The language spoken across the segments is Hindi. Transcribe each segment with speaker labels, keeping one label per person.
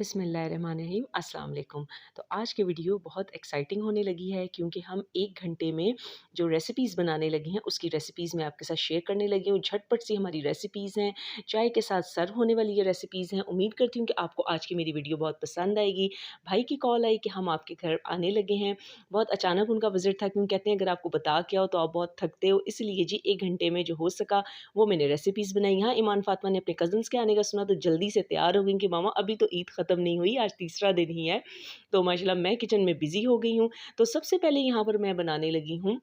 Speaker 1: बिस्मिल्लाहिर्रहमानिर्रहीम अस्सलाम वालेकुम। तो आज की वीडियो बहुत एक्साइटिंग होने लगी है क्योंकि हम 1 घंटे में जो रेसिपीज़ बनाने लगे हैं उसकी रेसिपीज़ मैं आपके साथ शेयर करने लगी हूँ। झटपट सी हमारी रेसिपीज़ हैं, चाय के साथ सर्व होने वाली ये रेसिपीज़ हैं। उम्मीद करती हूँ कि आपको आज की मेरी वीडियो बहुत पसंद आएगी। भाई की कॉल आई कि हम आपके घर आने लगे हैं। बहुत अचानक उनका विज़िट था क्योंकि कहते हैं अगर आपको बता के आओ तो आप बहुत थकते हो, इसलिए जी 1 घंटे में जो हो सका वो मैंने रेसिपीज़ बनाई। यहाँ ईमान फ़ातिमा ने अपने कज़िन्स के आने का सुना तो जल्दी से तैयार हो गई कि मामा अभी तो ईद ख़त्म नहीं हुई, आज तीसरा दिन ही है। तो माशाल्लाह मैं किचन में बिज़ी हो गई हूँ। तो सबसे पहले यहाँ पर मैं बनाने लगी हूँ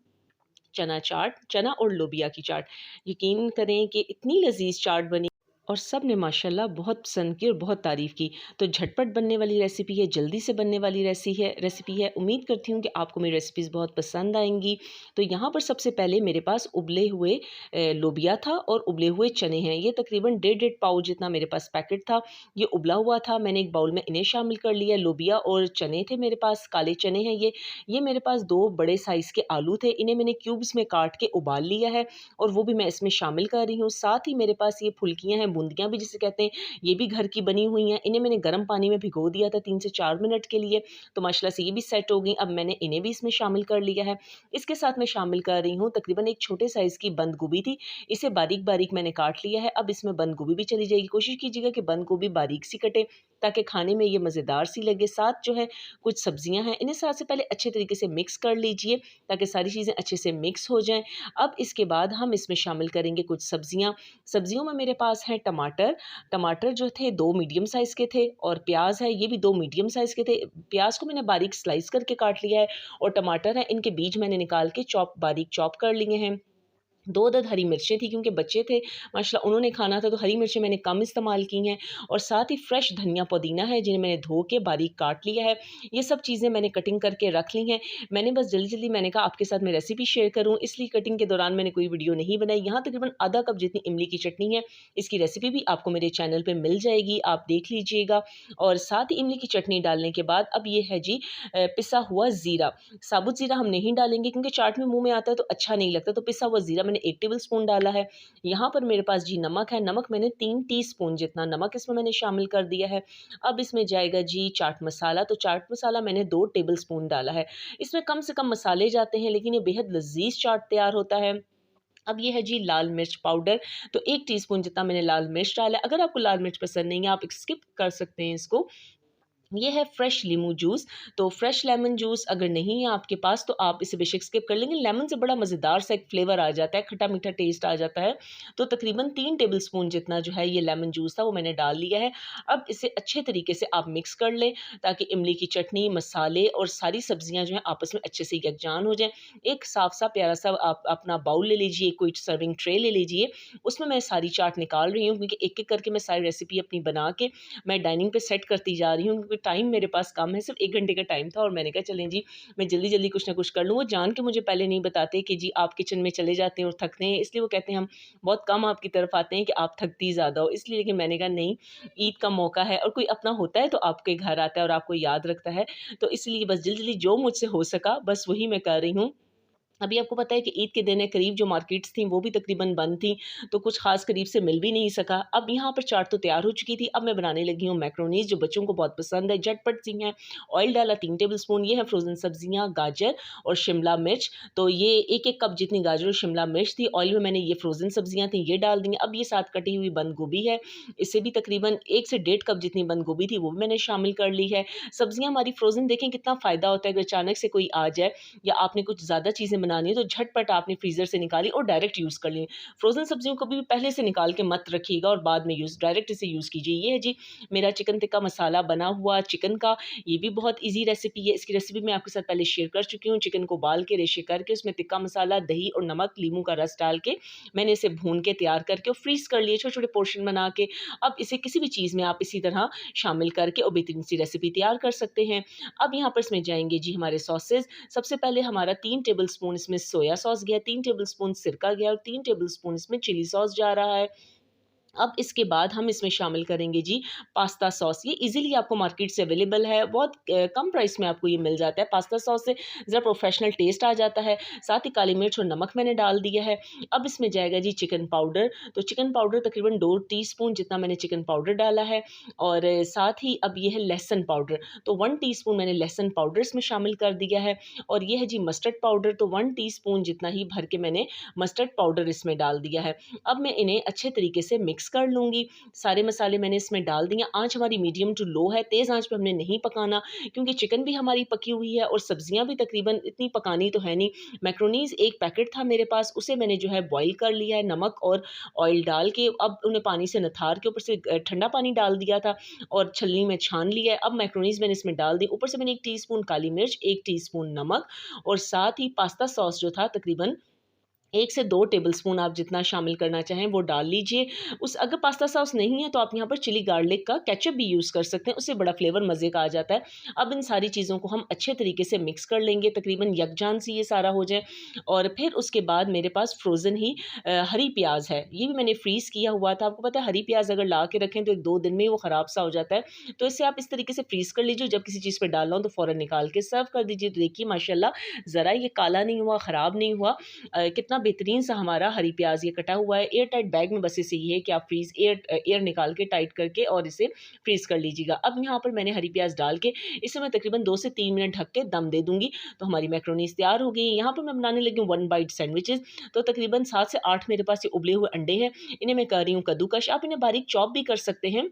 Speaker 1: चना चाट, चना और लोबिया की चाट। यकीन करें कि इतनी लज़ीज़ चाट बनी और सब ने माशाल्लाह बहुत पसंद की और बहुत तारीफ़ की। तो झटपट बनने वाली रेसिपी है, जल्दी से बनने वाली रेसिपी है। उम्मीद करती हूँ कि आपको मेरी रेसिपीज़ बहुत पसंद आएँगी। तो यहाँ पर सबसे पहले मेरे पास उबले हुए लोबिया था और उबले हुए चने हैं। ये तकरीबन डेढ़ पाव जितना मेरे पास पैकेट था। ये उबला हुआ था, मैंने एक बाउल में इन्हें शामिल कर लिया। लोबिया और चने थे मेरे पास, काले चने हैं ये। ये मेरे पास 2 बड़े साइज़ के आलू थे, इन्हें मैंने क्यूब्स में काट के उबाल लिया है और वो भी मैं इसमें शामिल कर रही हूँ। साथ ही मेरे पास ये फुल्कियाँ हैं, बूंदियाँ भी जिसे कहते हैं, ये भी घर की बनी हुई हैं। इन्हें मैंने गर्म पानी में भिगो दिया था 3 से 4 मिनट के लिए, तो माशाल्लाह से ये भी सेट हो गई। अब मैंने इन्हें भी इसमें शामिल कर लिया है। इसके साथ मैं शामिल कर रही हूँ तकरीबन एक छोटे साइज़ की बंद गोभी थी, इसे बारीक-बारीक मैंने काट लिया है। अब इसमें बंद गोभी भी चली जाएगी। कोशिश कीजिएगा कि बंद गोभी बारीक सी कटे ताकि खाने में ये मज़ेदार सी लगे। साथ जो है कुछ सब्जियाँ हैं, इन्हें साथ से पहले अच्छे तरीके से मिक्स कर लीजिए ताकि सारी चीज़ें अच्छे से मिक्स हो जाएँ। अब इसके बाद हम इसमें शामिल करेंगे कुछ सब्जियाँ। सब्जियों में मेरे पास हैं टमाटर, टमाटर जो थे 2 मीडियम साइज़ के थे और प्याज़ है, ये भी 2 मीडियम साइज़ के थे। प्याज़ को मैंने बारीक स्लाइस करके काट लिया है और टमाटर हैं, इनके बीज मैंने निकाल के बारीक चॉप कर लिए हैं। 2 अदद हरी मिर्चें थी क्योंकि बच्चे थे माशाल्लाह उन्होंने खाना था तो हरी मिर्चें मैंने कम इस्तेमाल की हैं और साथ ही फ्रेश धनिया पुदीना है जिन्हें मैंने धो के बारीक काट लिया है। ये सब चीज़ें मैंने कटिंग करके रख ली हैं। मैंने बस जल्दी-जल्दी मैंने कहा आपके साथ मैं रेसिपी शेयर करूँ, इसलिए कटिंग के दौरान मैंने कोई वीडियो नहीं बनाई। यहाँ तकरीबन आधा कप जितनी इमली की चटनी है, इसकी रेसिपी भी आपको मेरे चैनल पे मिल जाएगी, आप देख लीजिएगा। और साथ ही इमली की चटनी डालने के बाद अब ये है जी पिसा हुआ ज़ीरा। साबुत ज़ीरा हम नहीं डालेंगे क्योंकि चाट में मुँह में आता है तो अच्छा नहीं लगता, तो पिसा हुआ ज़ीरा मैंने 1 टेबल स्पून डाला है। यहाँ पर मेरे पास जी नमक है, नमक मैंने 3 टीस्पून जितना नमक इसमें मैंने शामिल कर दिया है। अब इसमें जाएगा जी चाट मसाला, तो चाट मसाला मैंने 2 टेबल स्पून डाला है। इसमें कम से कम मसाले जाते हैं लेकिन ये बेहद लज़ीज़ चाट तैयार होता है। अब ये है जी लाल मिर्च पाउडर, तो 1 टीस्पून जितना मैंने लाल मिर्च डाला है। अगर आपको लाल मिर्च पसंद नहीं है, आप स्किप कर सकते हैं इसको। ये है फ्रेश लीमू जूस, तो फ्रेश लेमन जूस अगर नहीं है आपके पास तो आप इसे बेशक स्किप कर लेंगे। लेमन से बड़ा मज़ेदार सा एक फ्लेवर आ जाता है, खट्टा-मीठा टेस्ट आ जाता है। तो तकरीबन 3 टेबल स्पून जितना जो है ये लेमन जूस था वो मैंने डाल लिया है। अब इसे अच्छे तरीके से आप मिक्स कर लें ताकि इमली की चटनी, मसाले और सारी सब्जियाँ जो हैं आपस में अच्छे से यकजान हो जाएँ। एक साफ-सा प्यारा-सा आप अपना बाउल ले लीजिए, कोई सर्विंग ट्रे ले लीजिए, उसमें मैं सारी चाट निकाल रही हूँ क्योंकि एक-एक करके मैं सारी रेसिपी अपनी बना के मैं डाइनिंग पे सेट करती जा रही हूँ क्योंकि टाइम मेरे पास कम है, सिर्फ़ 1 घंटे का टाइम था और मैंने कहा चलें जी, मैं जल्दी-जल्दी कुछ ना कुछ कर लूँ। वो जान के मुझे पहले नहीं बताते कि जी आप किचन में चले जाते हैं और थकते हैं, इसलिए वो कहते हैं हम बहुत कम आपकी तरफ आते हैं कि आप थकती ज़्यादा हो। इसलिए लेकिन मैंने कहा नहीं, ईद का मौका है और कोई अपना होता है तो आपके घर आता है और आपको याद रखता है, तो इसलिए बस जल्दी-जल्दी जो मुझसे हो सका बस वही मैं कर रही हूँ। अभी आपको पता है कि ईद के दिन है, करीब जो मार्केट्स थी वो भी तकरीबन बंद थी, तो कुछ ख़ास करीब से मिल भी नहीं सका। अब यहाँ पर चाट तो तैयार हो चुकी थी, अब मैं बनाने लगी हूँ मैक्रोनीज़ जो बच्चों को बहुत पसंद है, झटपट सी हैं। ऑयल डाला 3 टेबल स्पून, ये है फ्रोज़न सब्ज़ियाँ, गाजर और शिमला मिर्च, तो ये 1-1 कप जितनी गाजर और शिमला मिर्च थी, ऑयल में मैंने ये फ्रोज़न सब्ज़ियाँ थी ये डाल दी हैं। अब ये साथ कटी हुई बंद गोभी है, इसे भी तकरीबन 1 से डेढ़ कप जितनी बंद गोभी थी वो भी मैंने शामिल कर ली है। सब्ज़ियाँ हमारी फ्रोज़न देखें कितना फ़ायदा होता है, अगर अचानक से कोई आ जाए या आपने कुछ ज़्यादा चीज़ें बनानी है तो झटपट आपने फ्रीज़र से निकाली और डायरेक्ट यूज़ कर ली। फ्रोज़न सब्जियों को भी पहले से निकाल के मत रखिएगा और बाद में डायरेक्ट इसे यूज़ कीजिए। ये है जी मेरा चिकन टिक्का मसाला बना हुआ चिकन का, ये भी बहुत ईज़ी रेसिपी है। इसकी रेसिपी मैं आपके साथ पहले शेयर कर चुकी हूँ। चिकन को उबाल के रेशे करके उसमें टिक्का मसाला, दही और नमक, लीमू का रस डाल के मैंने इसे भून के तैयार करके और फ्रीज़ कर लिए छोटे-छोटे पोर्शन बना के। अब इसे किसी भी चीज़ में आप इसी तरह शामिल करके और बेहतरीन सी रेसिपी तैयार कर सकते हैं। अब यहाँ पर इसमें जाएँगे जी हमारे सॉसेज़। सबसे पहले हमारा 3 टेबल स्पून इसमें सोया सॉस गया, 3 टेबल स्पून सिरका गया और 3 टेबल स्पून इसमें चिली सॉस जा रहा है। अब इसके बाद हम इसमें शामिल करेंगे जी पास्ता सॉस। ये इजीली आपको मार्केट से अवेलेबल है, बहुत कम प्राइस में आपको ये मिल जाता है। पास्ता सॉस से ज़रा प्रोफेशनल टेस्ट आ जाता है। साथ ही काली मिर्च और नमक मैंने डाल दिया है। अब इसमें जाएगा जी चिकन पाउडर। तो चिकन पाउडर तकरीबन 2 टीस्पून जितना मैंने चिकन पाउडर डाला है, और साथ ही अब ये है लहसुन पाउडर। तो 1 टीस्पून मैंने लहसुन पाउडर इसमें शामिल कर दिया है, और ये है जी मस्टर्ड पाउडर। तो 1 टीस्पून जितना ही भर के मैंने मस्टर्ड पाउडर इसमें डाल दिया है। अब मैं इन्हें अच्छे तरीके से मिक्स कर लूँगी। सारे मसाले मैंने इसमें डाल दिए। आँच हमारी मीडियम टू लो है, तेज़ आँच पे हमने नहीं पकाना, क्योंकि चिकन भी हमारी पकी हुई है और सब्जियाँ भी तकरीबन इतनी पकानी तो है नहीं। मैक्रोनीज़ 1 पैकेट था मेरे पास, उसे मैंने जो है बॉयल कर लिया है नमक और ऑयल डाल के। अब उन्हें पानी से निथार के ऊपर से ठंडा पानी डाल दिया था और छलनी में छान लिया है। अब मैक्रोनीज़ मैंने इसमें डाल दी। ऊपर से मैंने 1 टीस्पून काली मिर्च, 1 टीस्पून नमक, और साथ ही पास्ता सॉस जो था तकरीबन 1 से 2 टेबलस्पून आप जितना शामिल करना चाहें वो डाल लीजिए। उस अगर पास्ता सॉस नहीं है तो आप यहाँ पर चिली गार्लिक का केचअप भी यूज़ कर सकते हैं, उससे बड़ा फ्लेवर मज़े का आ जाता है। अब इन सारी चीज़ों को हम अच्छे तरीके से मिक्स कर लेंगे, तकरीबन यकजान सी ये सारा हो जाए। और फिर उसके बाद मेरे पास फ्रोज़न ही हरी प्याज़ है, ये भी मैंने फ्रीज़ किया हुआ था। आपको पता है हरी प्याज़ अगर ला के रखें तो 1-2 दिन में ही वो ख़राब सा हो जाता है। तो इसे आप इस तरीके से फ्रीज़ कर लीजिए, जब किसी चीज़ पे डालना हो तो फ़ौरन निकाल के सर्व कर दीजिए। तो देखिए माशाल्लाह ज़रा ये काला नहीं हुआ, ख़राब नहीं हुआ। कितना बेहतरीन सा हमारा हरी प्याज़ ये कटा हुआ है। एयर टाइट बैग में बस इसे ये है कि आप एयर निकाल के टाइट करके और इसे फ्रीज़ कर लीजिएगा। अब यहाँ पर मैंने हरी प्याज़ डाल के इसे मैं तकरीबन 2 से 3 मिनट ढक के दम दे दूँगी। तो हमारी मैक्रोनीज़ तैयार हो गई हैं। यहाँ पर मैं बनाने लगी हूँ 1 बाइट सैंडविचेज़। तो तकरीबन 7 से 8 मेरे पास ये उबले हुए अंडे हैं। इन्हें मैं कर रही हूँ कद्दूकश। आप इन्हें बारीक चॉप भी कर सकते हैं।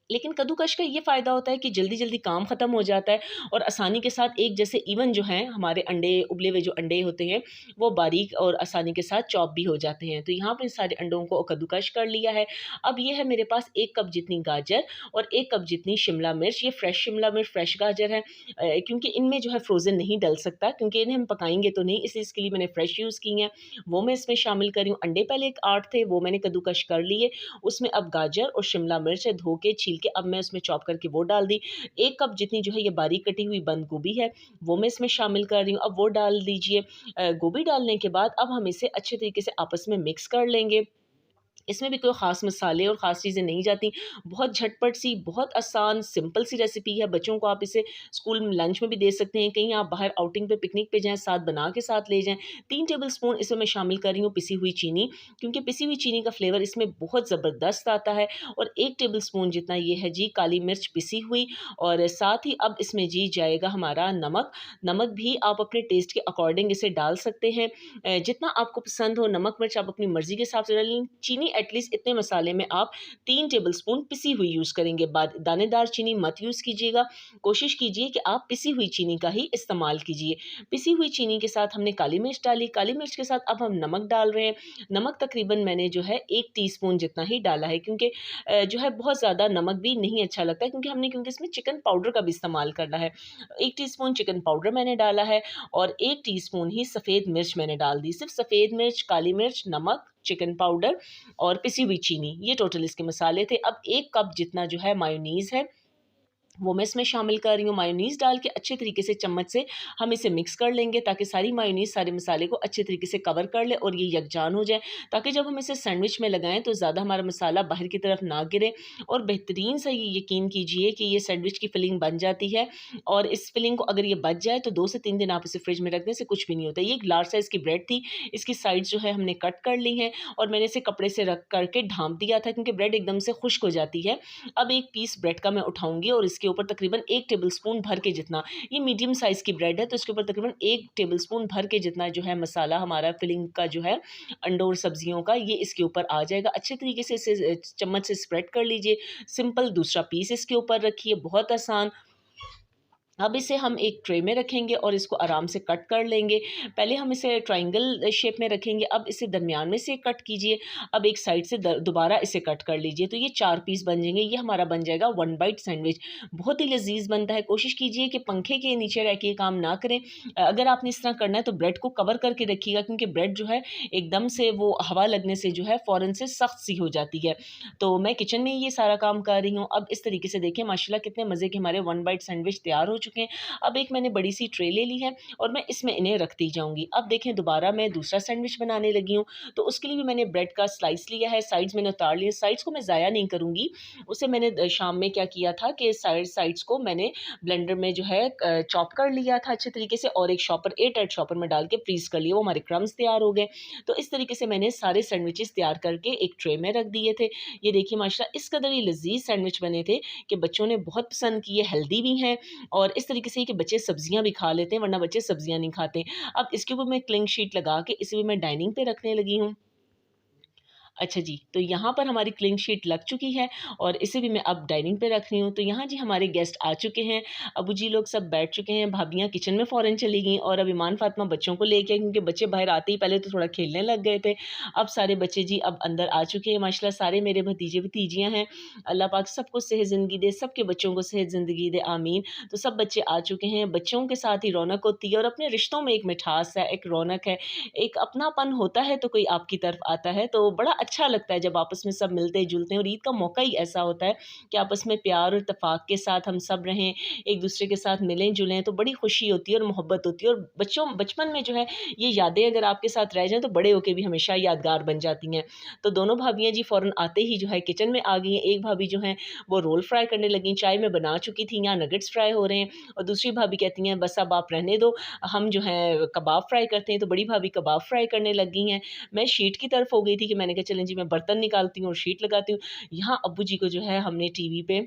Speaker 1: लेकिन कद्दूकश का ये फ़ायदा होता है कि जल्दी-जल्दी काम ख़त्म हो जाता है, और आसानी के साथ एक जैसे इवन जो हैं हमारे अंडे, उबले हुए जो अंडे होते हैं, वो बारीक और आसानी के साथ चॉप भी हो जाते हैं। तो यहाँ पे सारे अंडों को कद्दूकश कर लिया है। अब ये है मेरे पास 1 कप जितनी गाजर और 1 कप जितनी शिमला मिर्च। ये फ्रेश शिमला मिर्च, फ्रेश गाजर है, क्योंकि इनमें जो है फ्रोज़न नहीं डल सकता, क्योंकि इन्हें हम पकाएँगे तो नहीं, इसलिए इसके लिए मैंने फ्रेश यूज़ की हैं। वो मैं इसमें शामिल कर रही हूँ। अंडे पहले एक 8 थे, वो मैंने कद्दूकश कर लिए। उसमें अब गाजर और शिमला मिर्च है, धो के छील के अब मैं उसमें चॉप करके वो डाल दी। 1 कप जितनी जो है ये बारीक कटी हुई बंद गोभी है, वो मैं इसमें शामिल कर रही हूँ। अब वो डाल दीजिए। गोभी डालने के बाद अब हम इसे अच्छे तरीके से आपस में मिक्स कर लेंगे। इसमें भी कोई ख़ास मसाले और ख़ास चीज़ें नहीं जाती। बहुत झटपट सी, बहुत आसान, सिंपल सी रेसिपी है। बच्चों को आप इसे स्कूल में लंच में भी दे सकते हैं। कहीं आप बाहर आउटिंग पे, पिकनिक पे जाएँ, साथ बना के साथ ले जाएँ। 3 टेबलस्पून इसमें मैं शामिल कर रही हूँ पिसी हुई चीनी, क्योंकि पिसी हुई चीनी का फ्लेवर इसमें बहुत ज़बरदस्त आता है। और 1 टेबलस्पून जितना ये है जी काली मिर्च पिसी हुई, और साथ ही अब इसमें जी जाएगा हमारा नमक। नमक भी आप अपने टेस्ट के अकॉर्डिंग इसे डाल सकते हैं। जितना आपको पसंद हो नमक मिर्च आप अपनी मर्ज़ी के हिसाब से डाल लें। चीनी एटलीस्ट इतने मसाले में आप 3 टेबलस्पून पिसी हुई यूज़ करेंगे। दानेदार चीनी मत यूज़ कीजिएगा। कोशिश कीजिए कि आप पिसी हुई चीनी का ही इस्तेमाल कीजिए। पिसी हुई चीनी के साथ हमने काली मिर्च डाली, काली मिर्च के साथ अब हम नमक डाल रहे हैं। नमक तकरीबन मैंने जो है 1 टीस्पून जितना ही डाला है, क्योंकि जो है बहुत ज़्यादा नमक भी नहीं अच्छा लगता है, क्योंकि इसमें चिकन पाउडर का भी इस्तेमाल करना है। 1 टीस्पून चिकन पाउडर मैंने डाला है, और 1 टीस्पून ही सफ़ेद मिर्च मैंने डाल दी। सिर्फ़ सफ़ेद मिर्च, काली मिर्च, नमक, चिकन पाउडर और पिसी हुई चीनी, ये टोटल इसके मसाले थे। अब 1 कप जितना जो है मायोनीज़ है, वो मैं इसमें शामिल कर रही हूँ। मायोनीज़ डाल के अच्छे तरीके से चम्मच से हम इसे मिक्स कर लेंगे, ताकि सारी मायोनीज़ सारे मसाले को अच्छे तरीके से कवर कर ले और ये यकजान हो जाए, ताकि जब हम इसे सैंडविच में लगाएं तो ज़्यादा हमारा मसाला बाहर की तरफ ना गिरे। और बेहतरीन सा ये यकीन कीजिए कि ये सैंडविच की फिलिंग बन जाती है। और इस फिलिंग को अगर ये बच जाए तो 2 से 3 दिन आप इसे फ्रिज में रखने से कुछ भी नहीं होता। ये एक लार्ज साइज़ की ब्रेड थी, इसकी साइड्स जो है हमने कट कर ली हैं, और मैंने इसे कपड़े से रख करके ढाँप दिया था, क्योंकि ब्रेड एकदम से खुश्क हो जाती है। अब एक पीस ब्रेड का मैं उठाऊँगी और इसके ऊपर तकरीबन 1 टेबलस्पून भर के जितना, ये मीडियम साइज़ की ब्रेड है तो इसके ऊपर तकरीबन 1 टेबलस्पून भर के जितना जो है मसाला हमारा फिलिंग का जो है अंडों और सब्जियों का, ये इसके ऊपर आ जाएगा। अच्छे तरीके से इसे चम्मच से स्प्रेड कर लीजिए। सिंपल दूसरा पीस इसके ऊपर रखिए, बहुत आसान। अब इसे हम एक ट्रे में रखेंगे और इसको आराम से कट कर लेंगे। पहले हम इसे ट्रायंगल शेप में रखेंगे, अब इसे दरमियान में से कट कीजिए। अब एक साइड से दोबारा इसे कट कर लीजिए, तो ये 4 पीस बन जाएंगे। ये हमारा बन जाएगा 1 बाइट सैंडविच। बहुत ही लजीज बनता है। कोशिश कीजिए कि पंखे के नीचे रह के ये काम ना करें। अगर आपने इस तरह करना है तो ब्रेड को कवर करके रखिएगा, क्योंकि ब्रेड जो है एकदम से वो हवा लगने से जो है फ़ौरन से सख्त सी हो जाती है। तो मैं किचन में ये सारा काम कर रही हूँ। अब इस तरीके से देखिए माशाल्लाह कितने मज़े के हमारे 1 बाइट सैंडविच तैयार हो चुके चुके हैं। अब एक मैंने बड़ी सी ट्रे ले ली है और मैं इसमें इन्हें रखती जाऊँगी। अब देखें दोबारा मैं दूसरा सैंडविच बनाने लगी हूँ, तो उसके लिए भी मैंने ब्रेड का स्लाइस लिया है, साइड्स मैंने उतार लिए, साइड्स को मैं ज़ाया नहीं करूँगी। उसे मैंने शाम में क्या किया था कि साइड्स को मैंने ब्लेंडर में जो है चॉप कर लिया था अच्छे तरीके से और एक शॉपर एयरटाइट शॉपर में डाल के फ्रीज़ कर लिया, वो हमारे क्रम्स तैयार हो गए। तो इस तरीके से मैंने सारे सैंडविचेस तैयार करके एक ट्रे में रख दिए थे। ये देखिए माशाल्लाह इस कदर ये लज़ीज़ सैंडविच बने थे कि बच्चों ने बहुत पसंद किए, हेल्दी भी हैं और इस तरीके से कि बच्चे सब्जियाँ भी खा लेते हैं, वरना बच्चे सब्जियाँ नहीं खाते। अब इसके ऊपर मैं क्लिंग शीट लगा के इसे भी मैं डाइनिंग पे रखने लगी हूँ। अच्छा जी, तो यहाँ पर हमारी क्लीन शीट लग चुकी है और इसे भी मैं अब डाइनिंग पे रख रही हूँ। तो यहाँ जी हमारे गेस्ट आ चुके हैं, अबू जी लोग सब बैठ चुके हैं, भाभियाँ किचन में फ़ौरन चली गईं और अब ईमान फ़ातिमा बच्चों को लेके आई क्योंकि बच्चे बाहर आते ही पहले तो थोड़ा खेलने लग गए थे। अब सारे बच्चे जी अब अंदर आ चुके हैं माशाल्लाह, सारे मेरे भतीजे-भतीजियाँ हैं। अल्लाह पाक सबको सेहत ज़िंदगी दे, सबके बच्चों को सेहत ज़िंदगी दे, आमीन। तो सब बच्चे आ चुके हैं, बच्चों के साथ ही रौनक होती है और अपने रिश्तों में एक मिठास है, एक रौनक है, एक अपनापन होता है तो कोई आपकी तरफ आता है, तो बड़ा अच्छा लगता है जब आपस में सब मिलते-जुलते हैं और ईद का मौका ही ऐसा होता है कि आपस में प्यार और इत्तेफ़ाक के साथ हम सब रहें, एक-दूसरे के साथ मिलें-जुलें तो बड़ी खुशी होती है और मोहब्बत होती है और बचपन में जो है ये यादें अगर आपके साथ रह जाएँ तो बड़े होके भी हमेशा यादगार बन जाती हैं। तो दोनों भाभियाँ जी फ़ौरन आते ही जो है किचन में आ गई हैं। एक भाभी जो हैं वो रोल फ्राई करने लगीं, चाय मैं बना चुकी थी, यहाँ नगेट्स फ्राई हो रहे हैं और दूसरी भाभी कहती हैं बस अब आप रहने दो, हम जो है कबाब फ्राई करते हैं। तो बड़ी भाभी कबाब फ्राई करने लग गई हैं। मैं शीट की तरफ हो गई थी कि मैंने कहा चलें जी मैं बर्तन निकालती हूँ और शीट लगाती हूँ। यहाँ अब्बू जी को जो है हमने टीवी पे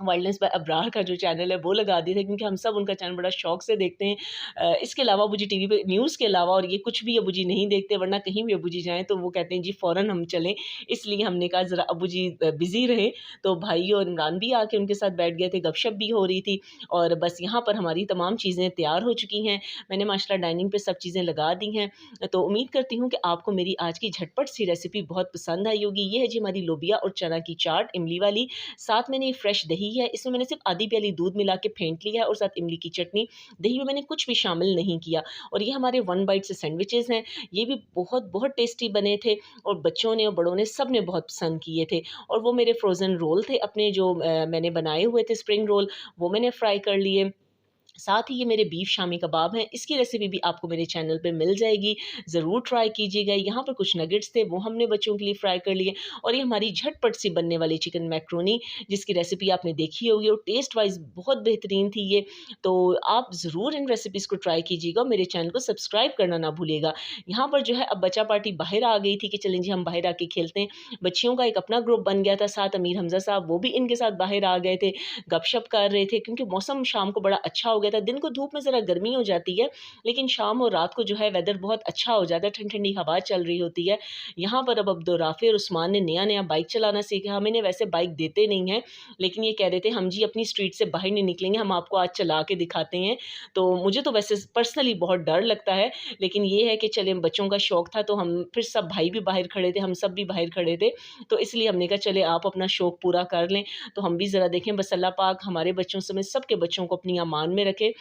Speaker 1: वाइल्डनेस बाय अब्रार का जो चैनल है वो लगा दिया था क्योंकि हम सब उनका चैनल बड़ा शौक से देखते हैं। इसके अलावा अबू जी टीवी पे न्यूज़ के अलावा और ये कुछ भी अबू जी नहीं देखते, वरना कहीं भी अबू जी जाएँ तो वो कहते हैं जी फ़ौरन हम चलें। इसलिए हमने कहा ज़रा अबू जी बिज़ी रहे, तो भाई और इमरान भी आके उनके साथ बैठ गए थे, गपशप भी हो रही थी और बस यहाँ पर हमारी तमाम चीज़ें तैयार हो चुकी हैं। मैंने माशाल्लाह डाइनिंग पे सब चीज़ें लगा दी हैं। तो उम्मीद करती हूँ कि आपको मेरी आज की झटपट सी रेसिपी बहुत पसंद आई होगी। ये है जी हमारी लोबिया और चना की चाट इमली वाली। साथ मैंने ये फ्रेश दही है, इसमें मैंने सिर्फ़ आधी प्याली दूध मिला के फेंट लिया है और साथ इमली की चटनी। दही में मैंने कुछ भी शामिल नहीं किया और ये हमारे वन बाइट से सैंडविचेज़ हैं। ये भी बहुत-बहुत टेस्टी बने थे और बच्चों ने और बड़ों ने सब ने बहुत पसंद किए थे और वो मेरे फ्रोज़न रोल थे अपने जो मैंने बनाए हुए थे स्प्रिंग रोल, वो मैंने फ्राई कर लिए। साथ ही ये मेरे बीफ शामी कबाब हैं, इसकी रेसिपी भी आपको मेरे चैनल पे मिल जाएगी, ज़रूर ट्राई कीजिएगा। यहाँ पर कुछ नगेट्स थे, वो हमने बच्चों के लिए फ्राई कर लिए और ये हमारी झटपट सी बनने वाली चिकन मैकरोनी जिसकी रेसिपी आपने देखी होगी और टेस्ट वाइज़ बहुत बेहतरीन थी ये। तो आप ज़रूर इन रेसिपीज़ को ट्राई कीजिएगा और मेरे चैनल को सब्सक्राइब करना ना भूलिएगा। यहाँ पर जो है अब बच्चा पार्टी बाहर आ गई थी कि चलें जी हम बाहर आके खेलते हैं। बच्चियों का एक अपना ग्रुप बन गया था, साथ अमीर हमज़ा साहब वो भी इनके साथ बाहर आ गए थे, गपशप कर रहे थे क्योंकि मौसम शाम को बड़ा अच्छा हो गया था। दिन को धूप में ज़रा गर्मी हो जाती है, लेकिन शाम और रात को जो है वेदर बहुत अच्छा हो जाता है, ठंडी-ठंडी हवा चल रही होती है। यहाँ पर अब अब्दुर्राफ़ी और उस्मान ने नया-नया बाइक चलाना सीखा। हम इन्हें वैसे बाइक देते नहीं हैं, लेकिन ये कह रहे थे हम जी अपनी स्ट्रीट से बाहर नहीं निकलेंगे, हम आपको आज चला के दिखाते हैं। तो मुझे तो वैसे पर्सनली बहुत डर लगता है, लेकिन ये है कि चलें बच्चों का शौक था तो हम फिर सब भाई भी बाहर खड़े थे, हम सब भी बाहर खड़े थे, तो इसलिए हमने कहा चलें आप अपना शौक पूरा कर लें। तो हम भी ज़रा देखें बस अल्लाह पाक हमारे बच्चों समेत सबके बच्चों को अपनी अमान में रखे।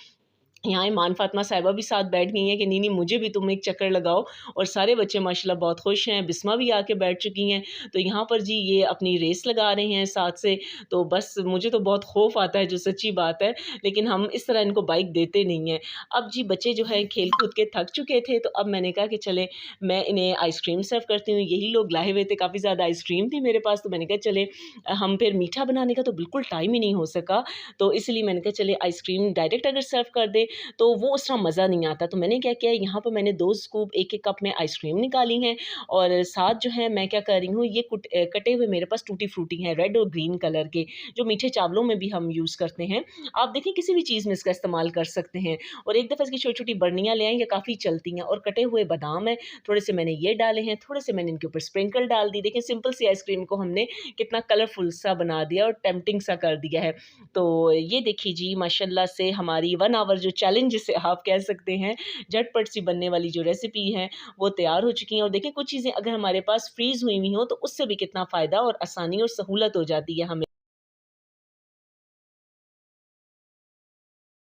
Speaker 1: यहाँ ईमान फ़ातिमा साहिबा भी साथ बैठ गई हैं कि नहीं, नहीं मुझे भी तुम एक चक्कर लगाओ और सारे बच्चे माशाल्लाह बहुत खुश हैं। बिस्मा भी आके बैठ चुकी हैं। तो यहाँ पर जी ये अपनी रेस लगा रहे हैं साथ से, तो बस मुझे तो बहुत खौफ़ आता है जो सच्ची बात है, लेकिन हम इस तरह इनको बाइक देते नहीं हैं। अब जी बच्चे जो हैं खेल-कूद के थक चुके थे, तो अब मैंने कहा कि चलें मैं इन्हें आइसक्रीम सर्व करती हूँ। यही लोग लाए हुए थे, काफ़ी ज़्यादा आइसक्रीम थी मेरे पास, तो मैंने कहा चलें हम फिर मीठा बनाने का तो बिल्कुल टाइम ही नहीं हो सका, तो इसलिए मैंने कहा चलिए आइसक्रीम डायरेक्ट अगर सर्व कर दें तो वो उस तरह मज़ा नहीं आता। तो मैंने क्या किया यहाँ पर मैंने 2 स्कूप एक-एक कप में आइसक्रीम निकाली हैं और साथ जो है मैं क्या कर रही हूँ ये कटे हुए मेरे पास टूटी फ्रूटी हैं रेड और ग्रीन कलर के, जो मीठे चावलों में भी हम यूज़ करते हैं। आप देखें किसी भी चीज़ में इसका इस्तेमाल कर सकते हैं और एक दफ़ा इसकी छोटी-छोटी बर्नियाँ ले आएँ, ये काफ़ी चलती हैं और कटे हुए बादाम हैं, थोड़े से मैंने ये डाले हैं, थोड़े से मैंने इनके ऊपर स्प्रिंकल डाल दी। देखिए सिंपल सी आइसक्रीम को हमने कितना कलरफुल सा बना दिया और टेम्प्टिंग सा कर दिया है। तो ये देखिए जी माशाल्लाह से हमारी 1 आवर जो चैलेंज जिसे आप कह सकते हैं, झटपट सी बनने वाली जो रेसिपी है, वो तैयार हो चुकी हैं और देखिए कुछ चीज़ें अगर हमारे पास फ्रीज़ हुई हुई हों, तो उससे भी कितना फ़ायदा और आसानी और सहूलत हो जाती है हमें।